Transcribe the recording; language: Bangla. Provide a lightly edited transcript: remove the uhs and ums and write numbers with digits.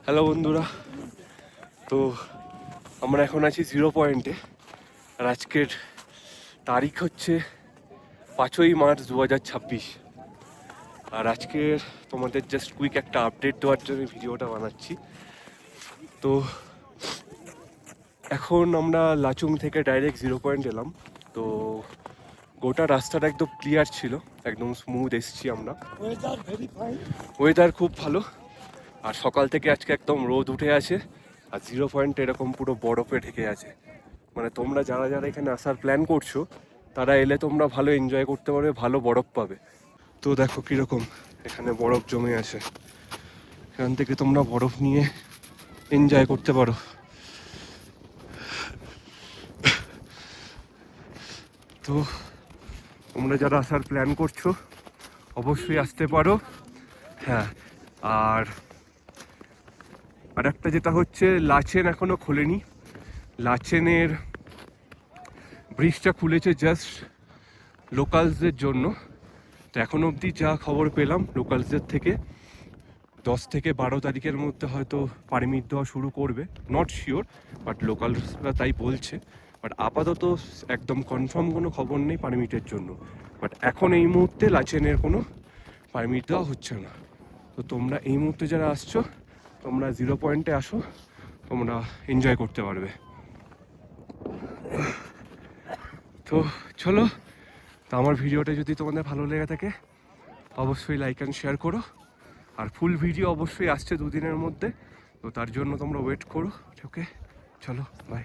হ্যালো বন্ধুরা, তো আমরা এখন আছি 0 পয়েন্টে। আর আজকের তারিখ হচ্ছে 5ই মার্চ 2026। আর আজকের তোমাদের জাস্ট কুইক একটা আপডেট দেওয়ার জন্য ভিডিওটা বানাচ্ছি। তো এখন আমরা লাচুং থেকে ডাইরেক্ট 0 পয়েন্ট এলাম। তো গোটা রাস্তাটা একদম ক্লিয়ার ছিল, একদম স্মুথ এসছি আমরা। ওয়েদার খুব ভালো, আর সকাল থেকে আজকে একদম রোদ উঠে আছে। আর 0 পয়েন্ট এরকম পুরো বরফে ঢেকে আছে। মানে তোমরা যারা যারা এখানে আসার প্ল্যান করছো, তারা এলে তোমরা ভালো এনজয় করতে পারবে, ভালো বরফ পাবে। তো দেখো কীরকম এখানে বরফ জমে আছে, এখান থেকে তোমরা বরফ নিয়ে এনজয় করতে পারো। তো তোমরা যারা আসার প্ল্যান করছো অবশ্যই আসতে পারো। হ্যাঁ, আর একটা যেটা হচ্ছে, লাচেন এখনো খোলেনি। লাচেনের ব্রিজটা খুলেছে জাস্ট লোকালসদের জন্য। তো এখনো অবধি যা খবর পেলাম লোকালসদের থেকে, 10 থেকে 12 তারিখের মধ্যে হয়তো পারমিট দেওয়া শুরু করবে। নট শিওর, বাট লোকালসরা তাই বলছে। বাট আপাতত একদম কনফার্ম কোনো খবর নেই পারমিটের জন্য। বাট এখন এই মুহূর্তে লাচেনের কোনো পারমিট দেওয়া হচ্ছে না। তো তোমরা এই মুহূর্তে যারা আসছো, তোমরা 0 পয়েন্টে আসো, তোমরা এনজয় করতে পারবে। তো চলো, তো আমার ভিডিওটা যদি তোমাদের ভালো লেগে থাকে অবশ্যই লাইক অ্যান্ড শেয়ার করো। আর ফুল ভিডিও অবশ্যই আসছে 2 দিনের মধ্যে, তো তার জন্য তোমরা ওয়েট করো। ওকে, চলো বাই।